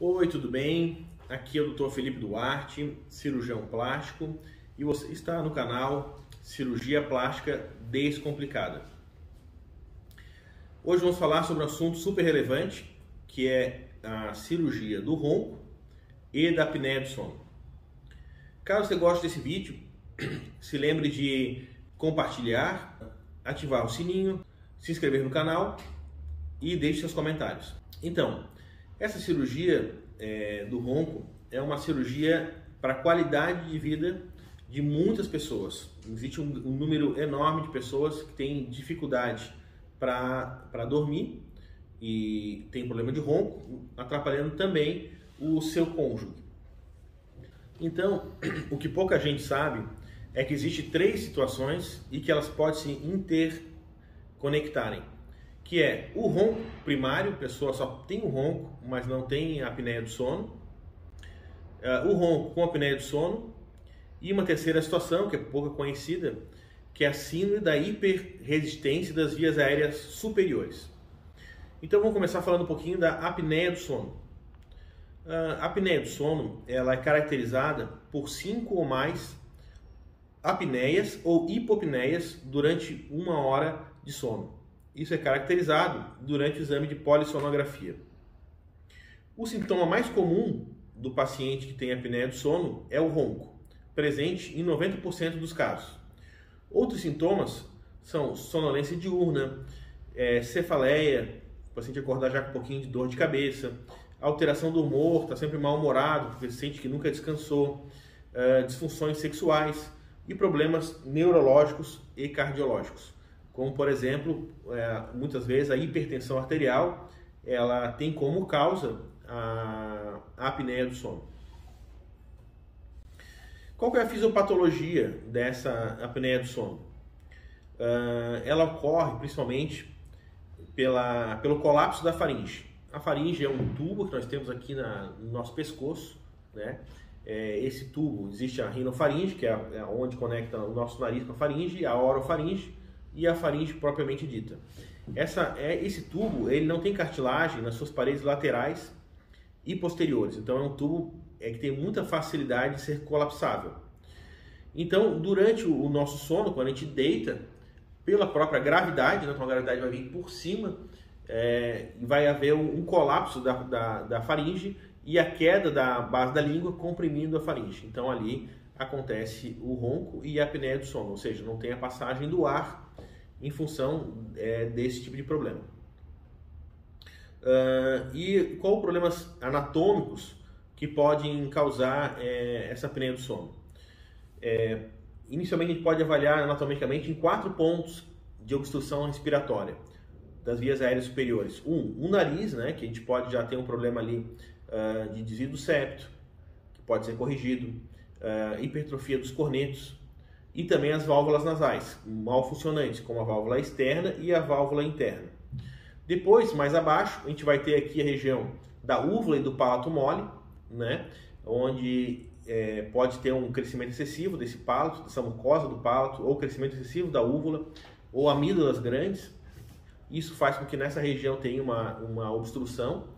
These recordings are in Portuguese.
Oi, tudo bem? Aqui é o Dr. Felipe Duarte, cirurgião plástico, e você está no canal Cirurgia Plástica Descomplicada. Hoje vamos falar sobre um assunto super relevante, que é a cirurgia do ronco e da apneia do sono. Caso você goste desse vídeo, se lembre de compartilhar, ativar o sininho, se inscrever no canal e deixe seus comentários. Então, essa cirurgia do ronco é uma cirurgia para a qualidade de vida de muitas pessoas. Existe um número enorme de pessoas que têm dificuldade para dormir e tem problema de ronco, atrapalhando também o seu cônjuge. Então, o que pouca gente sabe é que existem três situações e que elas podem se interconectarem, que é o ronco primário, a pessoa só tem o ronco, mas não tem a apneia do sono, o ronco com apneia do sono, e uma terceira situação, que é pouco conhecida, que é a síndrome da hiperresistência das vias aéreas superiores. Então vamos começar falando um pouquinho da apneia do sono. A apneia do sono ela é caracterizada por 5 ou mais apneias ou hipopneias durante 1 hora de sono. Isso é caracterizado durante o exame de polissonografia. O sintoma mais comum do paciente que tem apneia do sono é o ronco, presente em 90% dos casos. Outros sintomas são sonolência diurna, cefaleia, o paciente acordar já com um pouquinho de dor de cabeça, alteração do humor, está sempre mal-humorado, porque sente que nunca descansou, disfunções sexuais e problemas neurológicos e cardiológicos. Como, por exemplo, muitas vezes a hipertensão arterial, ela tem como causa a apneia do sono. Qual que é a fisiopatologia dessa apneia do sono? Ela ocorre principalmente pelo colapso da faringe. A faringe é um tubo que nós temos aqui no nosso pescoço, né? Esse tubo, existe a rinofaringe, que é onde conecta o nosso nariz com a faringe, a orofaringe e a faringe propriamente dita. Esse tubo ele não tem cartilagem nas suas paredes laterais e posteriores, então é um tubo que tem muita facilidade de ser colapsável. Então, durante o nosso sono, quando a gente deita, pela própria gravidade, então a gravidade vai vir por cima, vai haver um colapso da faringe e a queda da base da língua comprimindo a faringe. Então ali acontece o ronco e a apneia do sono, ou seja, não tem a passagem do ar em função desse tipo de problema. E quais problemas anatômicos que podem causar essa apneia do sono? Inicialmente a gente pode avaliar anatomicamente em 4 pontos de obstrução respiratória das vias aéreas superiores. O nariz, né, que a gente pode já ter um problema ali de desvio do septo, que pode ser corrigido, hipertrofia dos cornetos, e também as válvulas nasais, mal funcionantes, como a válvula externa e a válvula interna. Depois, mais abaixo, a gente vai ter aqui a região da úvula e do palato mole, né, onde pode ter um crescimento excessivo desse palato, dessa mucosa do palato, ou crescimento excessivo da úvula, ou amígdalas grandes. Isso faz com que nessa região tenha uma obstrução.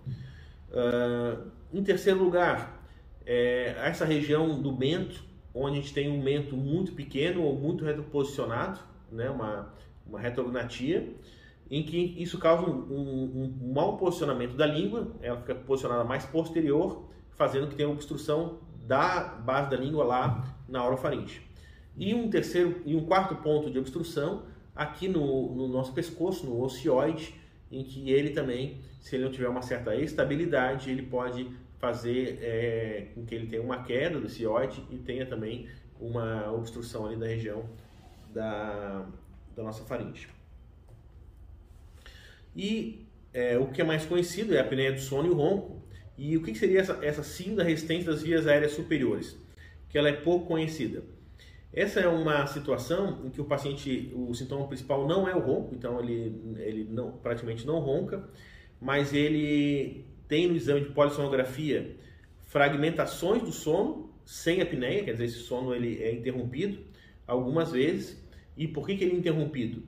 Em terceiro lugar, essa região do mento, onde a gente tem um mento muito pequeno ou muito retroposicionado, né, uma retrognatia, em que isso causa um mau posicionamento da língua, ela fica posicionada mais posterior, fazendo que tenha obstrução da base da língua lá na orofaringe. E um quarto ponto de obstrução aqui no nosso pescoço, no ocioide, em que ele também, se ele não tiver uma certa estabilidade, ele pode fazer com que ele tenha uma queda do ocioide e tenha também uma obstrução ali da região da nossa faringe. E o que é mais conhecido é a apneia do sono e o ronco. E o que seria essa síndrome da resistência das vias aéreas superiores? Que ela é pouco conhecida. Essa é uma situação em que o sintoma principal não é o ronco, então ele praticamente não ronca, mas ele tem no exame de polissonografia fragmentações do sono sem apneia, quer dizer, esse sono ele é interrompido algumas vezes. E por que ele é interrompido?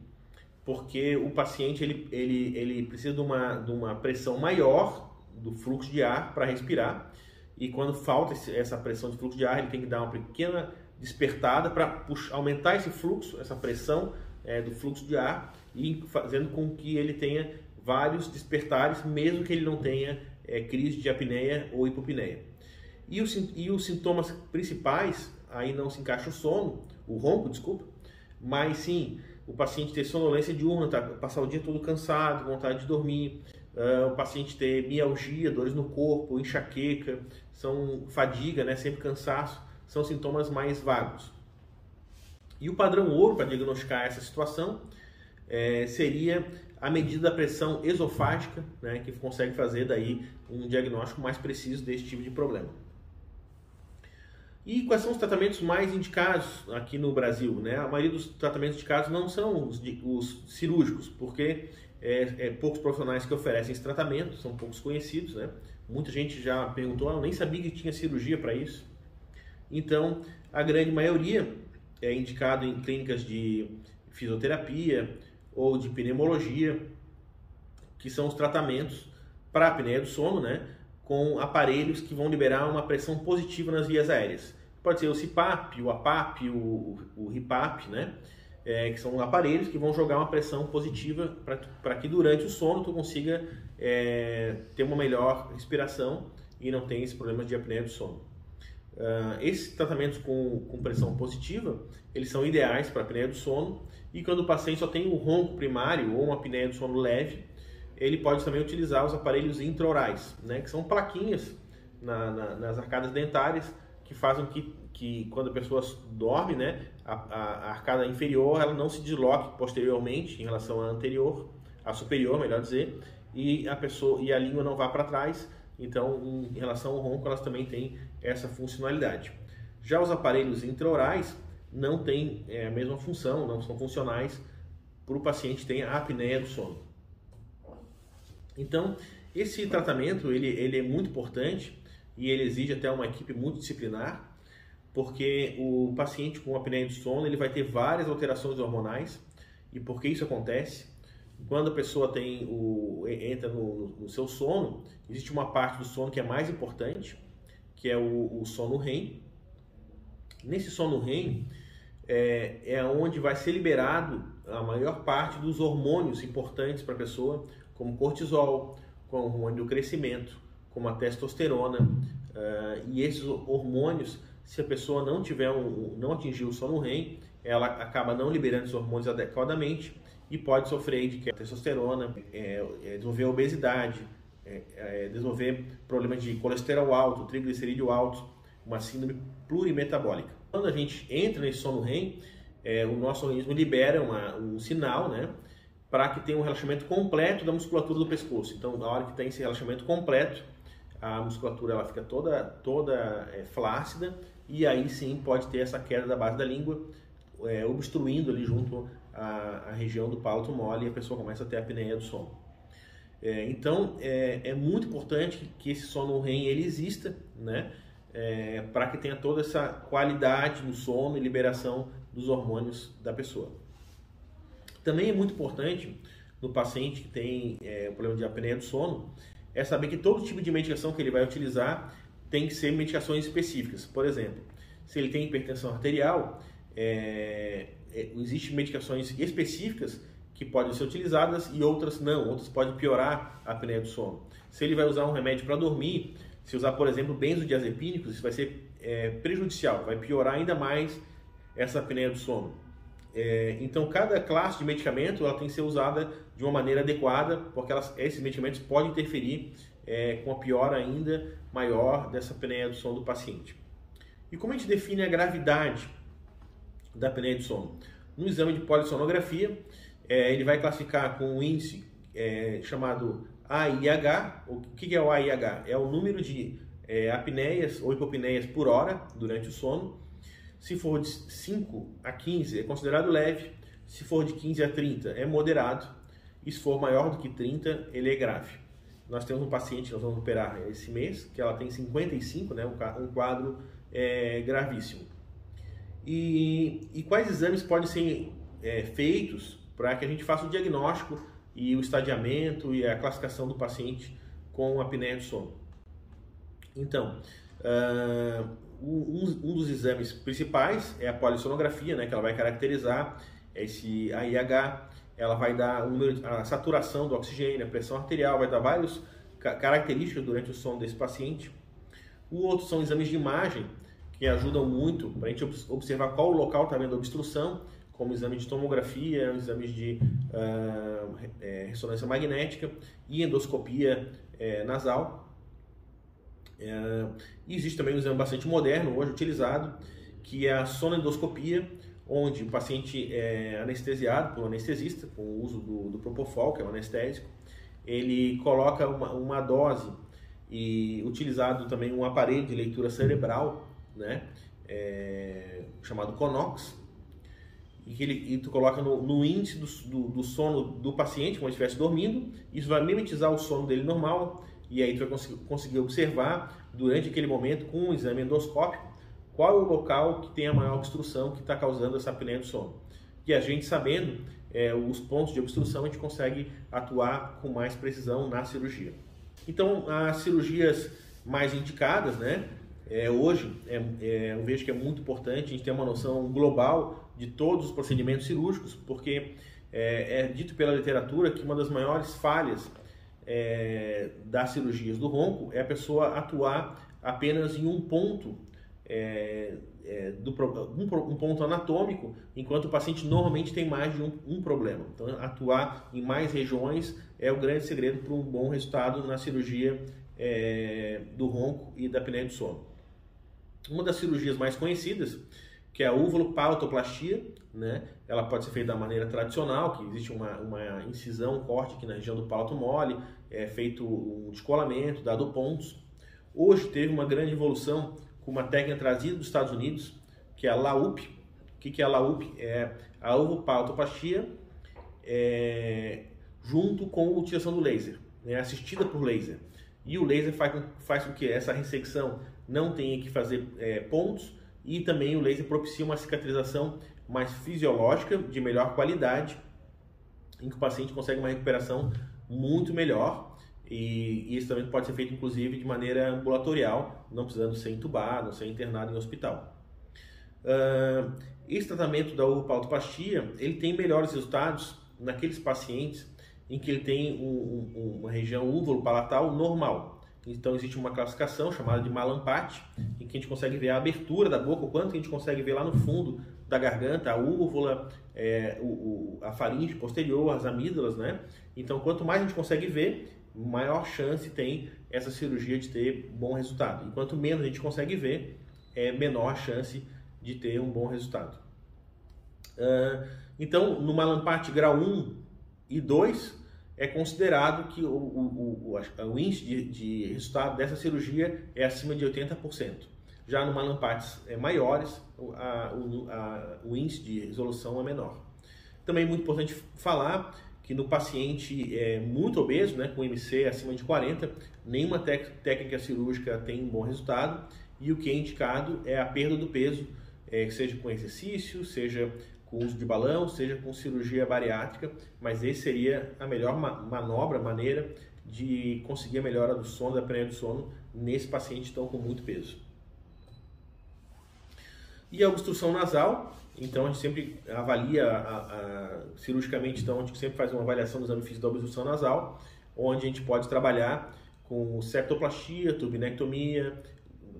Porque o paciente ele precisa de uma pressão maior do fluxo de ar para respirar, e quando falta essa pressão de fluxo de ar, ele tem que dar uma pequena despertada para aumentar esse fluxo, essa pressão do fluxo de ar, e fazendo com que ele tenha vários despertares, mesmo que ele não tenha crise de apneia ou hipopneia. E os sintomas principais, aí não se encaixa o ronco, desculpa, mas sim o paciente ter sonolência diurna, passar o dia todo cansado, vontade de dormir, o paciente ter mialgia, dores no corpo, enxaqueca, fadiga, né, sempre cansaço, são sintomas mais vagos. E o padrão ouro para diagnosticar essa situação seria a medida da pressão esofágica, né, que consegue fazer daí um diagnóstico mais preciso desse tipo de problema. E quais são os tratamentos mais indicados aqui no Brasil, né? A maioria dos tratamentos indicados não são os cirúrgicos, porque poucos profissionais que oferecem esse tratamento, são poucos conhecidos, né? Muita gente já perguntou, eu nem sabia que tinha cirurgia para isso. Então, a grande maioria é indicado em clínicas de fisioterapia ou de pneumologia, que são os tratamentos para a apneia do sono, né? Com aparelhos que vão liberar uma pressão positiva nas vias aéreas. Pode ser o CPAP, o APAP, o RIPAP, né? Que são aparelhos que vão jogar uma pressão positiva para que durante o sono tu consiga ter uma melhor respiração e não tenha esse problema de apneia do sono. Esses tratamentos com pressão positiva, eles são ideais para a apneia do sono, e quando o paciente só tem um ronco primário ou uma apneia do sono leve, ele pode também utilizar os aparelhos intraorais, né, que são plaquinhas nas arcadas dentárias que fazem que quando a pessoa dorme, né, a arcada inferior ela não se desloque posteriormente em relação à anterior, à superior, melhor dizer, e a língua não vá para trás. Então, em relação ao ronco, elas também têm essa funcionalidade. Já os aparelhos intraorais não têm a mesma função, não são funcionais para o paciente que tem a apneia do sono. Então, esse tratamento ele é muito importante e ele exige até uma equipe multidisciplinar, porque o paciente com apneia do sono ele vai ter várias alterações hormonais. E por que isso acontece? Quando a pessoa entra no seu sono, existe uma parte do sono que é mais importante, que é o sono REM. Nesse sono REM é onde vai ser liberado a maior parte dos hormônios importantes para a pessoa, como cortisol, como o hormônio do crescimento, como a testosterona. E esses hormônios, se a pessoa não atingir o sono REM, ela acaba não liberando esses hormônios adequadamente e pode sofrer de testosterona, desenvolver obesidade, desenvolver problemas de colesterol alto, triglicerídeo alto, uma síndrome plurimetabólica. Quando a gente entra nesse sono REM, o nosso organismo libera um sinal, né, para que tenha um relaxamento completo da musculatura do pescoço. Então, na hora que tem esse relaxamento completo, a musculatura ela fica toda flácida, e aí sim pode ter essa queda da base da língua, obstruindo ali junto à região do palato mole, e a pessoa começa a ter a apneia do sono. Então, é muito importante que esse sono REM ele exista, né? Para que tenha toda essa qualidade no sono e liberação dos hormônios da pessoa. Também é muito importante no paciente que tem problema de apneia do sono, é saber que todo tipo de medicação que ele vai utilizar tem que ser medicações específicas. Por exemplo, se ele tem hipertensão arterial, existem medicações específicas que podem ser utilizadas e outras não, outras podem piorar a apneia do sono. Se ele vai usar um remédio para dormir, se usar, por exemplo, benzodiazepínicos, isso vai ser prejudicial, vai piorar ainda mais essa apneia do sono. Então, cada classe de medicamento ela tem que ser usada de uma maneira adequada, porque esses medicamentos podem interferir com a piora ainda maior dessa apneia do sono do paciente. E como a gente define a gravidade da apneia do sono? No exame de polissonografia, ele vai classificar com um índice chamado AIH. O que é o AIH? É o número de apneias ou hipopneias por hora durante o sono. Se for de 5 a 15 é considerado leve, se for de 15 a 30 é moderado, e se for maior do que 30 ele é grave. Nós temos um paciente que nós vamos operar esse mês, que ela tem 55, né, um quadro gravíssimo. E quais exames podem ser feitos para que a gente faça o diagnóstico e o estadiamento e a classificação do paciente com a apneia do sono. Então, um dos exames principais é a polissonografia, né, que ela vai caracterizar esse AIH, ela vai dar a saturação do oxigênio, a pressão arterial, vai dar várias características durante o sono desse paciente. O outro são exames de imagem, que ajudam muito para a gente observar qual local está havendo obstrução, como exame de tomografia, exames de ressonância magnética e endoscopia nasal. E existe também um exame bastante moderno, hoje utilizado, que é a sonoendoscopia, onde o paciente é anestesiado por um anestesista, com o uso do Propofol, que é um anestésico. Ele coloca uma dose e utilizado também um aparelho de leitura cerebral, né, chamado Conox, e tu coloca no índice do sono do paciente, como se estivesse dormindo. Isso vai mimetizar o sono dele normal, e aí tu vai conseguir observar durante aquele momento, com um exame endoscópico, qual é o local que tem a maior obstrução que está causando essa apneia do sono. E a gente sabendo os pontos de obstrução, a gente consegue atuar com mais precisão na cirurgia. Então, as cirurgias mais indicadas, né, hoje eu vejo que é muito importante a gente ter uma noção global de todos os procedimentos cirúrgicos, porque é dito pela literatura que uma das maiores falhas das cirurgias do ronco é a pessoa atuar apenas em um ponto, um ponto anatômico, enquanto o paciente normalmente tem mais de um problema. Então, atuar em mais regiões é o grande segredo para um bom resultado na cirurgia do ronco e da apneia do sono. Uma das cirurgias mais conhecidas, que é a uvulopaltoplastia, né? Ela pode ser feita da maneira tradicional, que existe uma incisão, um corte aqui na região do palato mole, é feito um descolamento, dado pontos. Hoje teve uma grande evolução com uma técnica trazida dos Estados Unidos, que é a LAUP. O que é a LAUP? É a uvulopaltoplastia junto com a utilização do laser, né? Assistida por laser. E o laser faz com que essa ressecção não tenha que fazer pontos, e também o laser propicia uma cicatrização mais fisiológica, de melhor qualidade, em que o paciente consegue uma recuperação muito melhor, e isso também pode ser feito inclusive de maneira ambulatorial, não precisando ser entubado, não ser internado em hospital. Esse tratamento da uvulopaltoplastia, ele tem melhores resultados naqueles pacientes em que ele tem uma região úvulo-palatal normal. Então existe uma classificação chamada de Mallampati, em que a gente consegue ver a abertura da boca, o quanto a gente consegue ver lá no fundo da garganta, a úvula, a faringe posterior, as amígdalas, né? Então quanto mais a gente consegue ver, maior chance tem essa cirurgia de ter bom resultado. E quanto menos a gente consegue ver, menor a chance de ter um bom resultado. Então, no Mallampati grau 1 e 2, é considerado que o índice de resultado dessa cirurgia é acima de 80%. Já no Mallampati maiores, o índice de resolução é menor. Também é muito importante falar que no paciente muito obeso, né, com IMC acima de 40, nenhuma técnica cirúrgica tem um bom resultado, e o que é indicado é a perda do peso, seja com exercício, seja com uso de balão, seja com cirurgia bariátrica, mas esse seria a melhor maneira de conseguir a melhora do sono, da apneia do sono, nesse paciente então com muito peso. E a obstrução nasal, então a gente sempre avalia cirurgicamente, então a gente sempre faz uma avaliação do exame físico da obstrução nasal, onde a gente pode trabalhar com septoplastia, turbinectomia,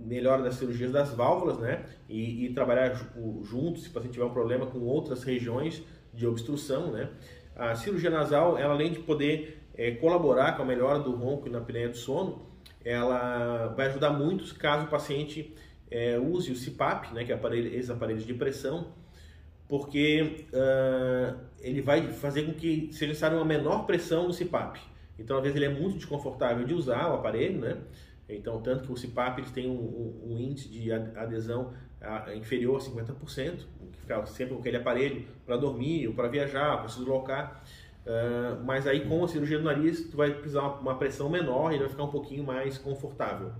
melhora das cirurgias das válvulas, né? E trabalhar junto, se o paciente tiver um problema, com outras regiões de obstrução, né? A cirurgia nasal, ela, além de poder colaborar com a melhora do ronco e na apneia do sono, ela vai ajudar muito caso o paciente use o CPAP, né? Que é esses aparelhos de pressão, porque ele vai fazer com que seja necessária uma menor pressão no CPAP. Então, às vezes, ele é muito desconfortável de usar o aparelho, né? Então, tanto que o CPAP eles têm um índice de adesão inferior a 50%, que fica sempre com aquele aparelho para dormir, ou para viajar, para se deslocar. Mas aí, com a cirurgia do nariz, tu vai precisar uma pressão menor e ele vai ficar um pouquinho mais confortável.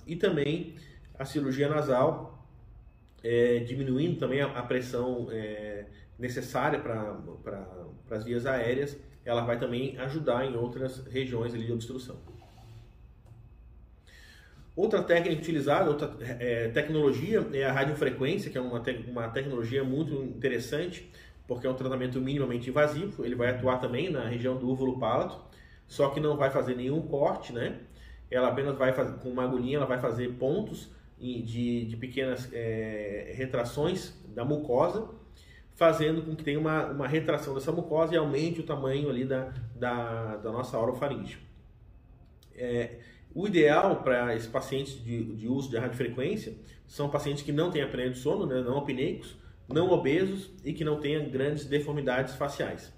E também a cirurgia nasal, diminuindo também a pressão necessária para as vias aéreas, ela vai também ajudar em outras regiões ali de obstrução. Outra técnica utilizada, outra tecnologia é a radiofrequência, que é uma tecnologia muito interessante, porque é um tratamento minimamente invasivo. Ele vai atuar também na região do úvulo pálato, só que não vai fazer nenhum corte, né? Ela apenas vai fazer, com uma agulhinha, ela vai fazer pontos de pequenas retrações da mucosa, fazendo com que tenha uma retração dessa mucosa e aumente o tamanho ali da nossa orofaringe. O ideal para esses pacientes de uso de radiofrequência são pacientes que não têm apneia do sono, né, não apneicos, não obesos e que não tenham grandes deformidades faciais.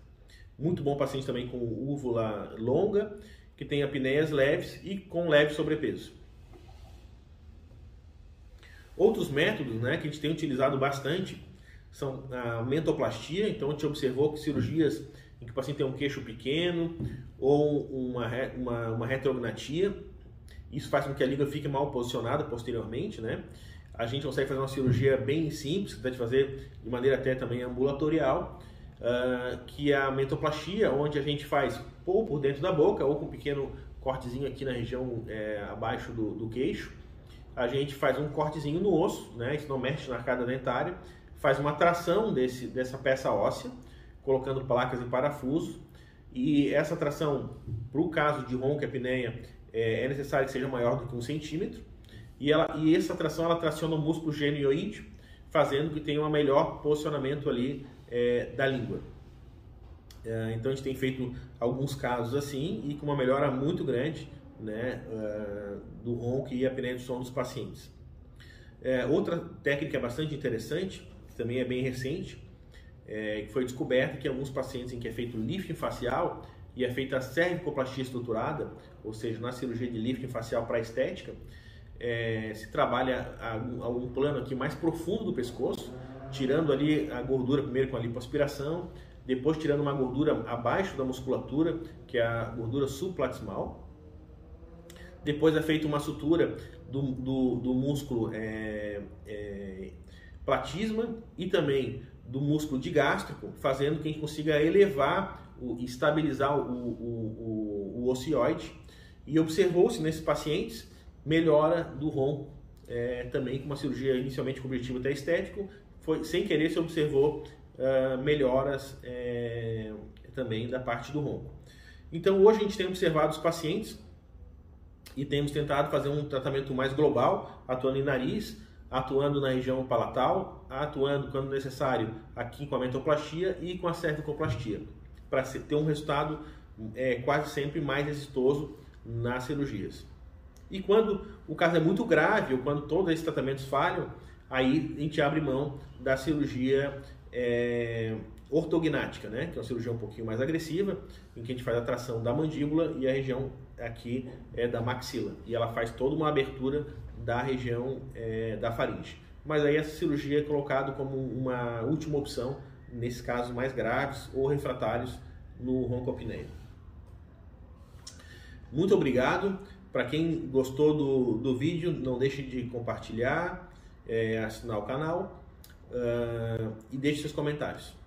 Muito bom paciente também com úvula longa, que tem apneias leves e com leve sobrepeso. Outros métodos, né, que a gente tem utilizado bastante são a mentoplastia. Então a gente observou que cirurgias em que o paciente tem um queixo pequeno ou uma retrognatia, isso faz com que a língua fique mal posicionada posteriormente, né? A gente consegue fazer uma cirurgia bem simples, que dá de fazer de maneira até também ambulatorial, que é a mentoplastia, onde a gente faz ou por dentro da boca ou com um pequeno cortezinho aqui na região abaixo do queixo. A gente faz um cortezinho no osso, né? Isso não mexe na arcada dentária, faz uma tração dessa peça óssea, colocando placas e parafusos, e essa tração, para o caso de ronco e apneia, é necessário que seja maior do que 1 centímetro, e essa tração ela traciona o músculo genioide, fazendo que tenha um melhor posicionamento ali da língua. Então a gente tem feito alguns casos assim, e com uma melhora muito grande, né, do ronco e apneia do sono dos pacientes. Outra técnica bastante interessante, que também é bem recente, que foi descoberta que em alguns pacientes em que é feito lifting facial e é feita a cervicoplastia estruturada, ou seja, na cirurgia de lifting facial para estética, se trabalha um plano aqui mais profundo do pescoço, tirando ali a gordura primeiro com a lipoaspiração, depois tirando uma gordura abaixo da musculatura, que é a gordura subplatismal. Depois é feita uma sutura do músculo platisma e também do músculo digástrico, fazendo que a gente consiga elevar e estabilizar o ocioide. E observou-se nesses pacientes melhora do ronco, também com uma cirurgia inicialmente com objetivo até estético. Sem querer se observou melhoras também da parte do ronco. Então hoje a gente tem observado os pacientes e temos tentado fazer um tratamento mais global, atuando em nariz, atuando na região palatal, atuando quando necessário aqui com a mentoplastia e com a cervicoplastia, para ter um resultado quase sempre mais exitoso nas cirurgias. E quando o caso é muito grave, ou quando todos esses tratamentos falham, aí a gente abre mão da cirurgia ortognática, né? Que é uma cirurgia um pouquinho mais agressiva, em que a gente faz a tração da mandíbula e a região aqui da maxila. E ela faz toda uma abertura da região da faringe. Mas aí essa cirurgia é colocada como uma última opção nesses casos mais graves ou refratários no ronco-apneia. Muito obrigado. Para quem gostou do vídeo, não deixe de compartilhar, assinar o canal e deixe seus comentários.